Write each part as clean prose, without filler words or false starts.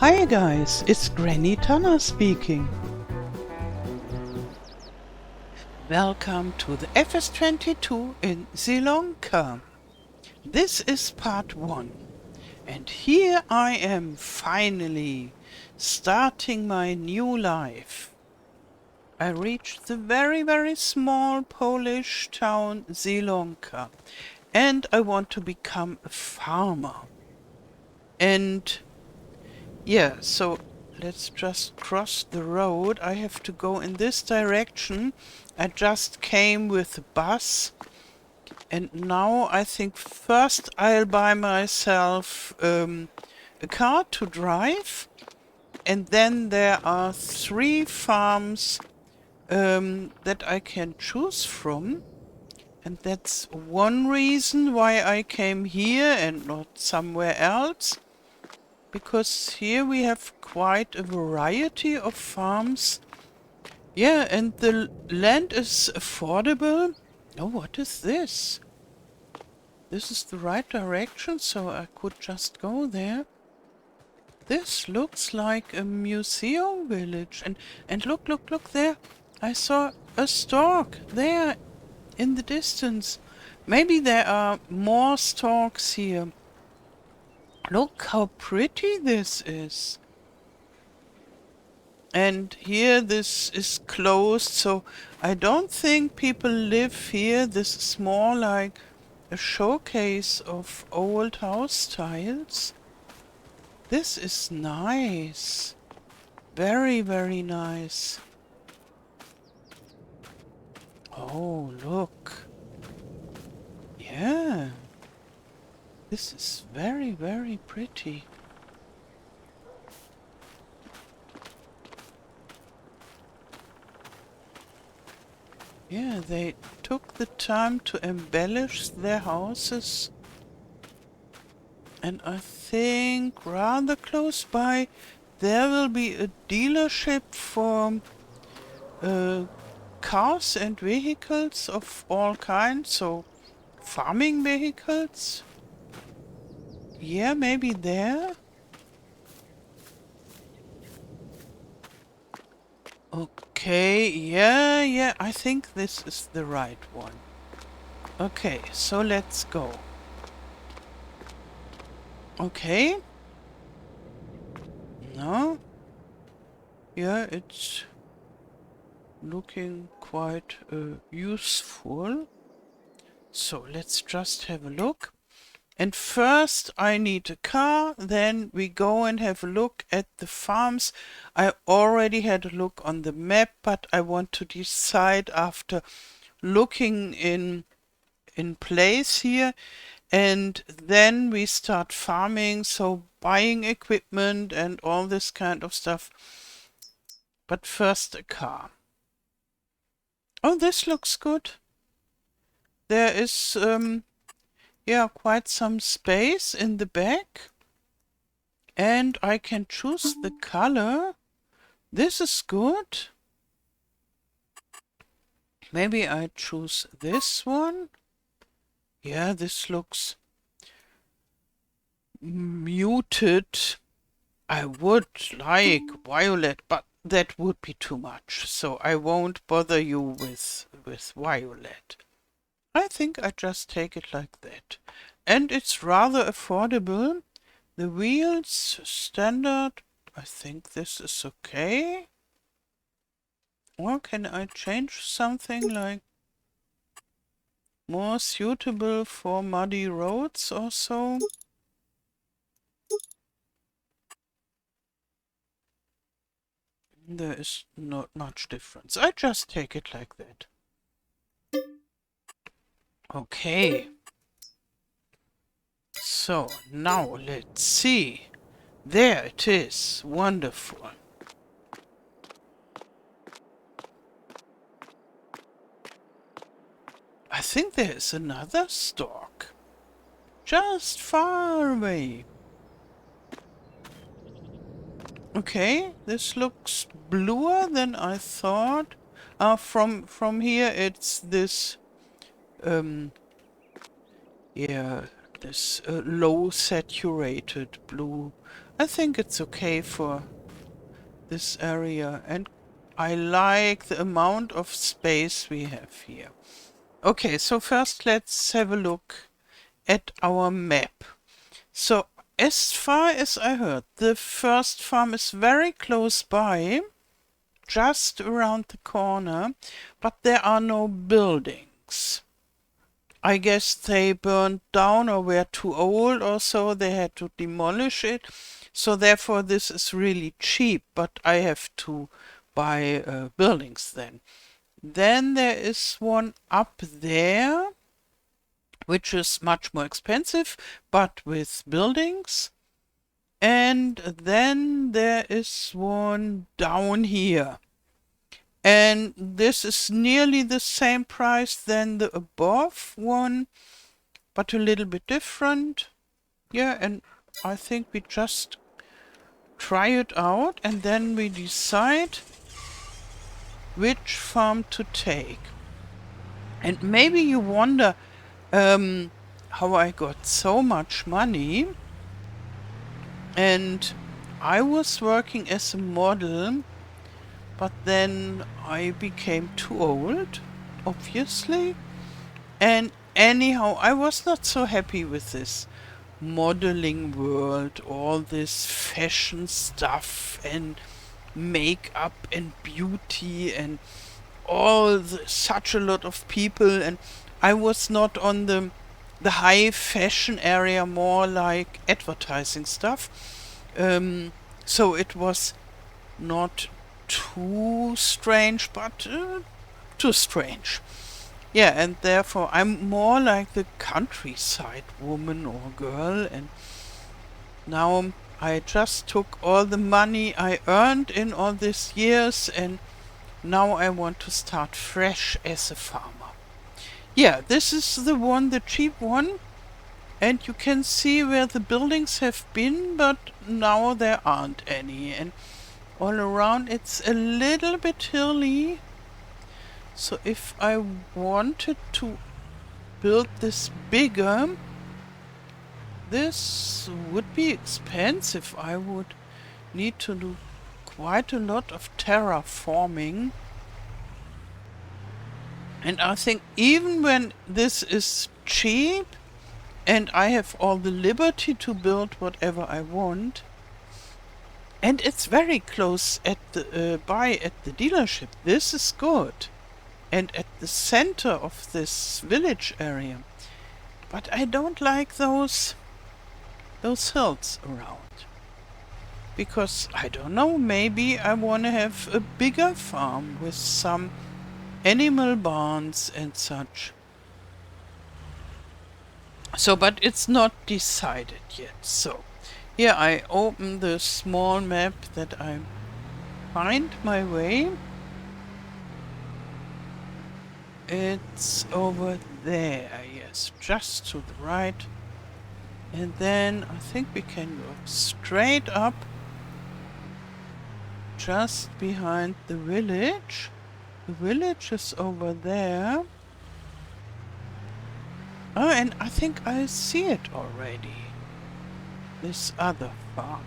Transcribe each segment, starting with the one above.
Hi guys, it's Granny Tana speaking. Welcome to the FS22 in Zielonka. This is part 1, and here I am finally starting my new life. I reached the very small Polish town Zielonka, and I want to become a farmer. And yeah, so let's just cross the road. I have to go in this direction. I just came with the bus, and now I think first I'll buy myself a car to drive, and then there are 3 farms that I can choose from. And that's one reason why I came here and not somewhere else. Because here we have quite a variety of farms. Yeah, and the land is affordable. Oh, what is this? This is the right direction, so I could just go there. This looks like a museum village. And look there. I saw a stork there in the distance. Maybe there are more storks here. Look how pretty this is. And here this is closed, so I don't think people live here. This is more like a showcase of old house styles. This is nice. Very nice. Oh, look. Yeah. This is very pretty. Yeah, they took the time to embellish their houses. And I think rather close by there will be a dealership for cars and vehicles of all kinds, so farming vehicles. Yeah, maybe there. Okay, yeah, I think this is the right one. Okay, so let's go. Okay. No. Yeah, it's looking quite useful. So let's just have a look. And first I need a car, then we go and have a look at the farms. I already had a look on the map, but I want to decide after looking in place here. And then we start farming, so buying equipment and all this kind of stuff. But first a car. Oh, this looks good. There is yeah, quite some space in the back. And I can choose the color. This is good. Maybe I choose this one. Yeah, this looks muted. I would like violet, but that would be too much. So I won't bother you with violet. I think I just take it like that. And it's rather affordable. The wheels, standard. I think this is okay. Or can I change something like more suitable for muddy roads or so? There is not much difference. I just take it like that. Okay. So now let's see. There it is. Wonderful. I think there is another stork. Just far away. Okay, this looks bluer than I thought. From here it's this yeah, this low saturated blue. I think it's okay for this area, and I like the amount of space we have here. Okay, so first let's have a look at our map. So, as far as I heard, the first farm is very close by, just around the corner, but there are no buildings. I guess they burned down or were too old or so, they had to demolish it. So therefore this is really cheap, but I have to buy buildings then. Then there is one up there, which is much more expensive, but with buildings. And then there is one down here. And this is nearly the same price than the above one, but a little bit different. Yeah, and I think we just try it out and then we decide which farm to take. And maybe you wonder how I got so much money. And I was working as a model, but then I became too old, obviously. And anyhow, I was not so happy with this modeling world, all this fashion stuff and makeup and beauty and such a lot of people, and I was not on the high fashion area, more like advertising stuff. So it was not too strange, but too strange. Yeah, and therefore I'm more like the countryside woman or girl, and now I just took all the money I earned in all these years, and now I want to start fresh as a farmer. Yeah, this is the one, the cheap one, and you can see where the buildings have been, but now there aren't any, and all around it's a little bit hilly. So if I wanted to build this bigger, this would be expensive. I would need to do quite a lot of terraforming. And I think even when this is cheap and I have all the liberty to build whatever I want, and it's very close at the at the dealership, this is good. And at the center of this village area. But I don't like those hills around. Because, I don't know, maybe I want to have a bigger farm with some animal barns and such. So, but it's not decided yet. So, here I open the small map that I find my way. It's over there, yes, just to the right. And then I think we can go straight up, just behind the village. The village is over there. Oh, and I think I see it already. This other farm.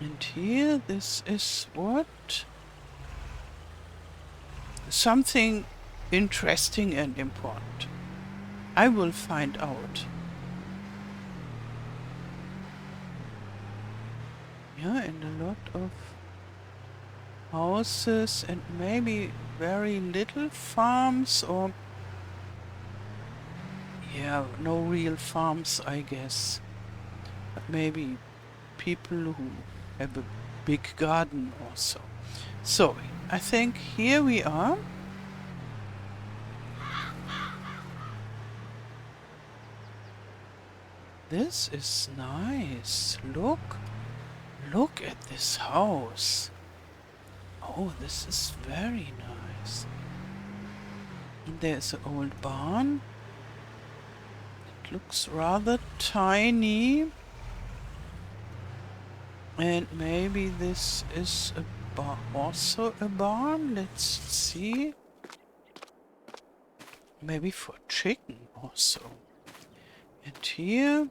And here, this is what? Something interesting and important. I will find out. Yeah, and a lot of houses and maybe very little farms, or yeah, no real farms, I guess. But maybe people who have a big garden also. So, I think here we are. This is nice. Look at this house. Oh, this is very nice. And there's an old barn. It looks rather tiny. And maybe this is also a barn. Let's see. Maybe for chicken also. And here,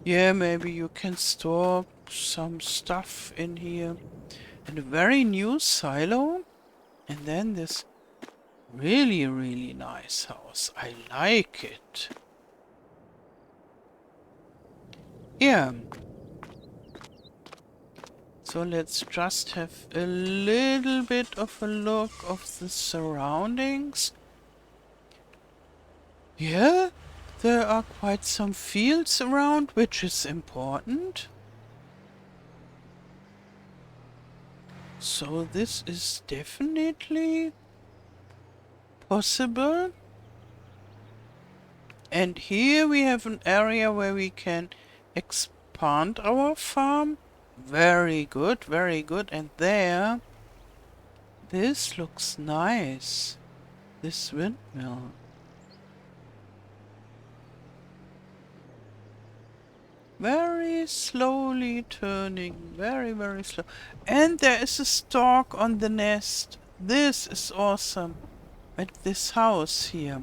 yeah, maybe you can store some stuff in here. And a very new silo. And then this really, really nice house. I like it. Yeah. So let's just have a little bit of a look of the surroundings. Yeah, there are quite some fields around, which is important. So this is definitely possible. And here we have an area where we can expand our farm. Very good, very good. And there, this looks nice. This windmill. Very slowly turning, very, very slow. And there is a stork on the nest. This is awesome. At this house here.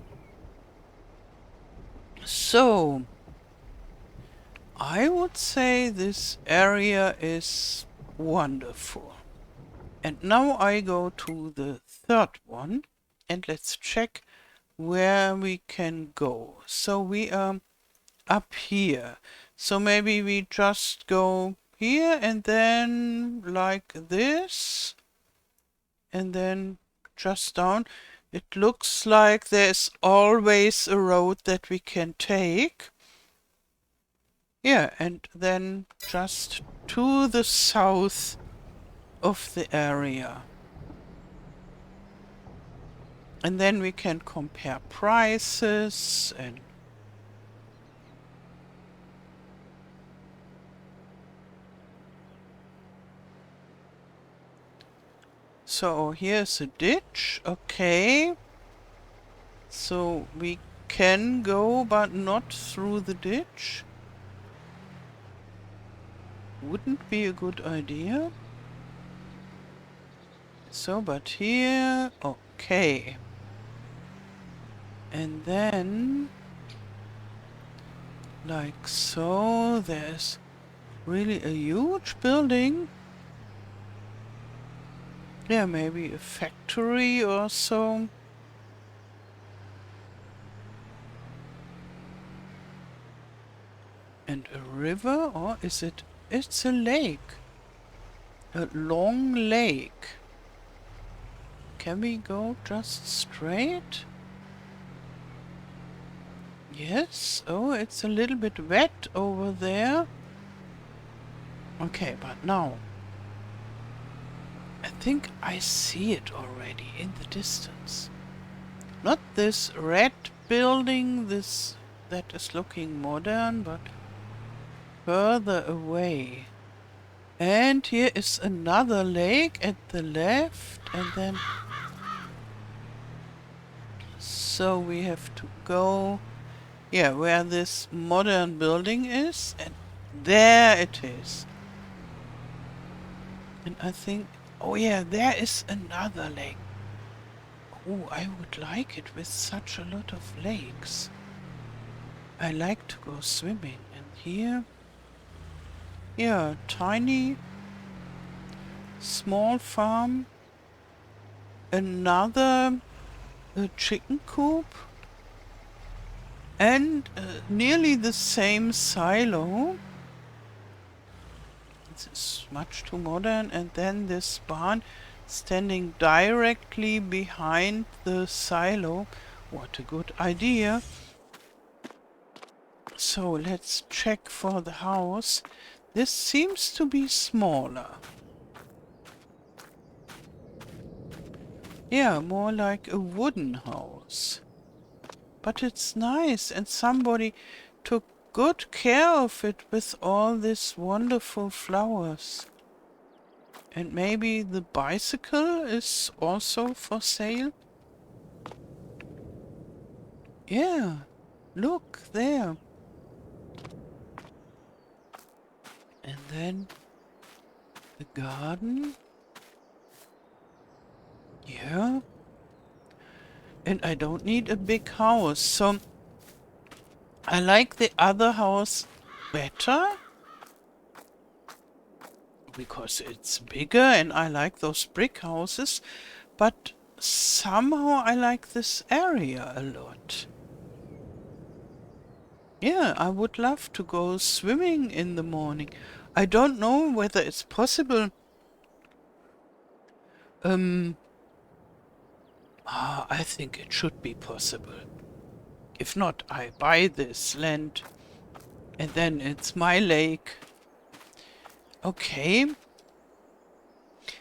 So, I would say this area is wonderful. And now I go to the third one. And let's check where we can go. So we are up here. So maybe we just go here and then like this. And then just down. It looks like there's always a road that we can take. Yeah, and then just to the south of the area. And then we can compare prices and so here's a ditch, okay. So we can go, but not through the ditch. Wouldn't be a good idea. So, but here, okay. And then, like so, there's really a huge building. Yeah, maybe a factory or so. And a river, or is it? It's a lake. A long lake. Can we go just straight? Yes. Oh, it's a little bit wet over there. Okay, but now I think I see it already in the distance. Not this red building, this that is looking modern, but further away. And here is another lake at the left, and then so we have to go, yeah, where this modern building is, and there it is. And I think, oh yeah, there is another lake. Oh, I would like it with such a lot of lakes. I like to go swimming. And here, yeah, tiny, small farm. Another chicken coop. And nearly the same silo. This is much too modern. And then this barn standing directly behind the silo. What a good idea. So let's check for the house. This seems to be smaller. Yeah, more like a wooden house. But it's nice, and somebody took good care of it with all these wonderful flowers. And maybe the bicycle is also for sale? Yeah, look there. And then the garden. Yeah. And I don't need a big house, so I like the other house better because it's bigger and I like those brick houses, but somehow I like this area a lot. Yeah, I would love to go swimming in the morning. I don't know whether it's possible. Um, I think it should be possible. If not, I buy this land and then it's my lake. Okay.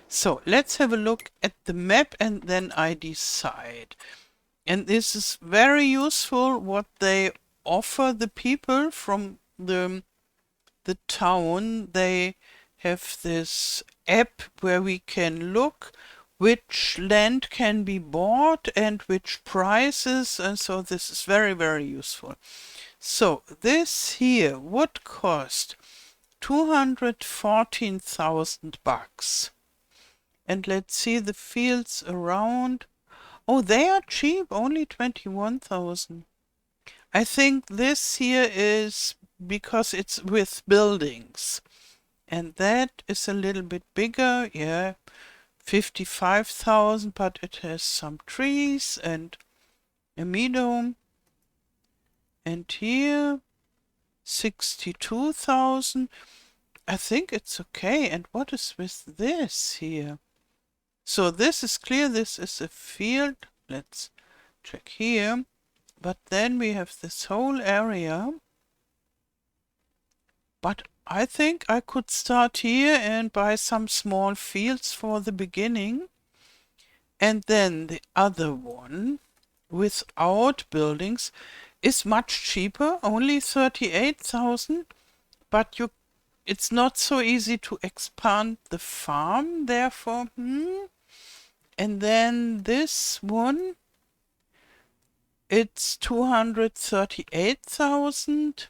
So let's have a look at the map and then I decide. And this is very useful what they offer the people from the town. They have this app where we can look which land can be bought and which prices, and so this is very, very useful. So this here would cost 214,000 bucks. And let's see the fields around. Oh, they are cheap, only 21,000. I think this here is because it's with buildings. And that is a little bit bigger, yeah, 55,000, but it has some trees and a meadow. And here, 62,000. I think it's okay. And what is with this here? So this is clear, this is a field. Let's check here. But then we have this whole area. But I think I could start here and buy some small fields for the beginning. And then the other one, without buildings, is much cheaper, only 38,000. But it's not so easy to expand the farm, therefore, And then this one, it's 238,000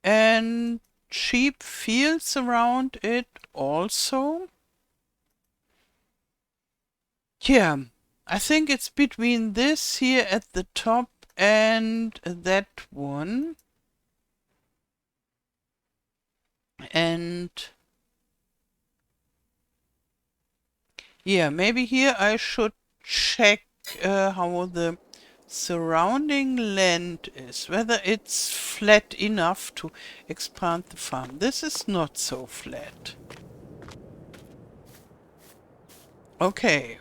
and cheap fields around it also. Yeah, I think it's between this here at the top and that one. And yeah, maybe here I should check how the surrounding land is, whether it's flat enough to expand the farm. This is not so flat. Okay.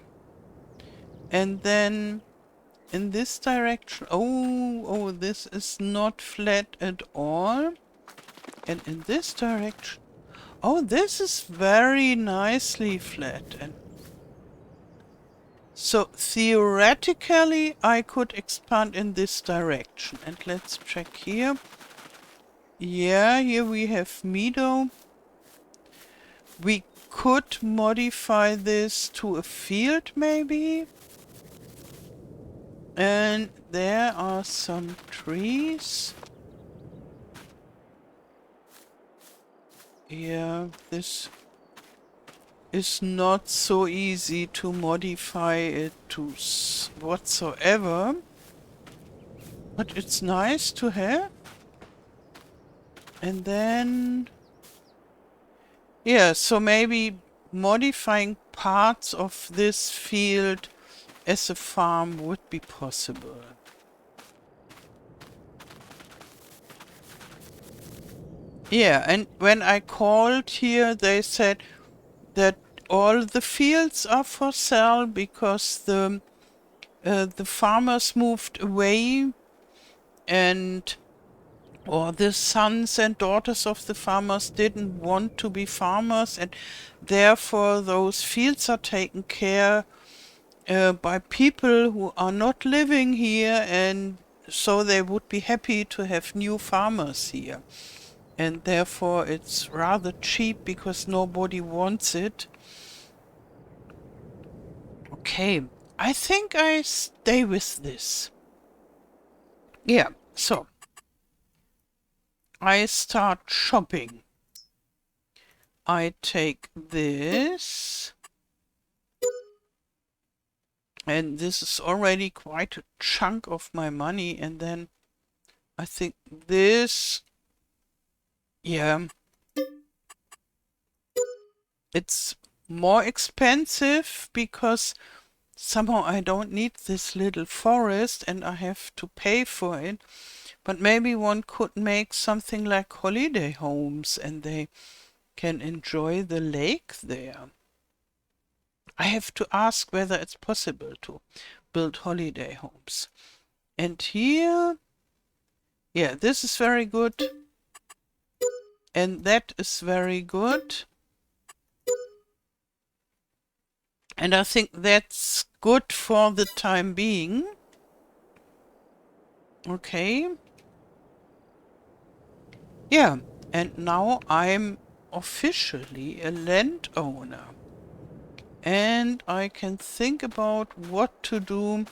And then in this direction, oh, this is not flat at all. And in this direction, oh, this is very nicely flat. And so theoretically, I could expand in this direction. And let's check here. Yeah, here we have meadow. We could modify this to a field, maybe. And there are some trees. Yeah, this is not so easy to modify it to whatsoever. But it's nice to have. And then... yeah, so maybe modifying parts of this field as a farm would be possible. Yeah, and when I called here, they said that all the fields are for sale because the farmers moved away, and or the sons and daughters of the farmers didn't want to be farmers, and therefore those fields are taken care by people who are not living here, and so they would be happy to have new farmers here. And therefore it's rather cheap because nobody wants it. Okay, I think I stay with this. Yeah, so I start shopping. I take this. And this is already quite a chunk of my money. And then I think this, yeah, it's more expensive because somehow I don't need this little forest and I have to pay for it. But maybe one could make something like holiday homes and they can enjoy the lake there. I have to ask whether it's possible to build holiday homes. And here, yeah, this is very good. And that is very good. And I think that's good for the time being. Okay. Yeah, and now I'm officially a landowner. And I can think about what to do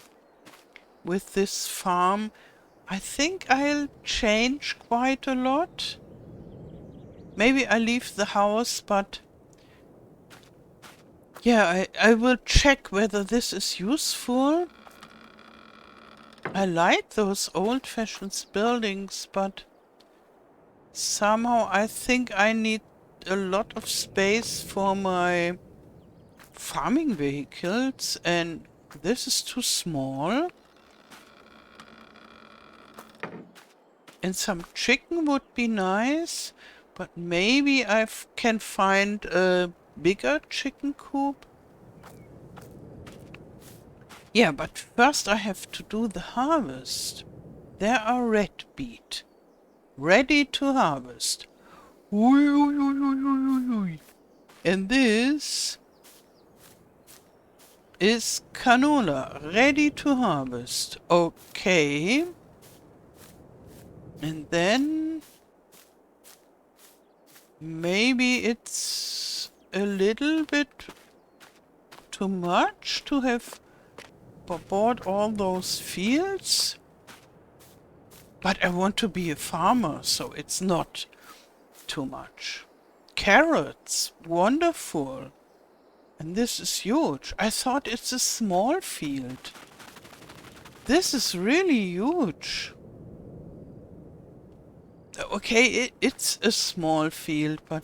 with this farm. I think I'll change quite a lot. Maybe I leave the house, but yeah, I will check whether this is useful. I like those old-fashioned buildings, but somehow I think I need a lot of space for my farming vehicles, and this is too small. And some chicken would be nice, but maybe I can find a bigger chicken coop. Yeah, but first I have to do the harvest. There are red beet, ready to harvest. And this is canola, ready to harvest. Okay. And then maybe it's a little bit too much to have bought all those fields. But I want to be a farmer, so it's not too much. Carrots, wonderful. And this is huge. I thought it's a small field. This is really huge. Okay, it's a small field, but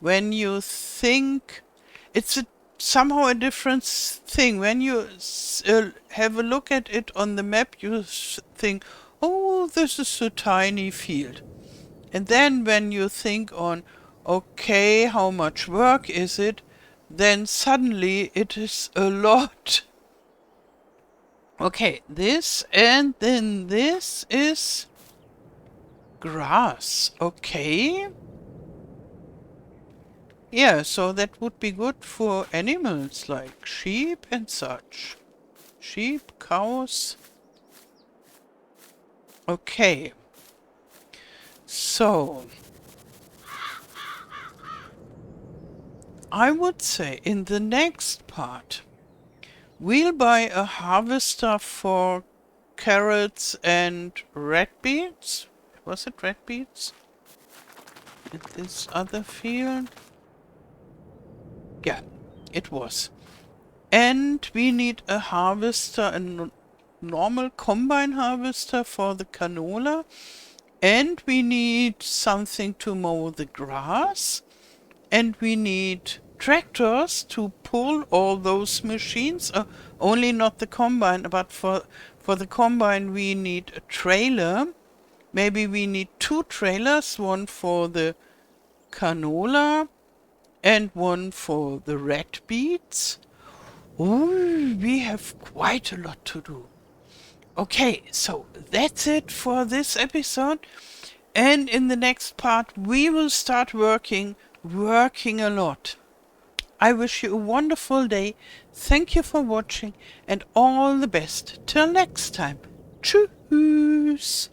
when you think it's somehow a different thing. When you have a look at it on the map, you think, oh, this is a tiny field. And then when you think on, okay, how much work is it? Then suddenly it is a lot. Okay, this and then this is grass. Okay. Yeah, so that would be good for animals like sheep and such. Sheep, cows. Okay. So, I would say in the next part, we'll buy a harvester for carrots and red beets. Was it red beets? In this other field? Yeah, it was. And we need a harvester, a normal combine harvester for the canola. And we need something to mow the grass. And we need tractors to pull all those machines. Only not the combine, but for the combine we need a trailer. Maybe we need 2 trailers, one for the canola and one for the red beets. Oh, we have quite a lot to do. Okay, so that's it for this episode. And in the next part, we will start working a lot. I wish you a wonderful day. Thank you for watching and all the best. Till next time. Tschüss.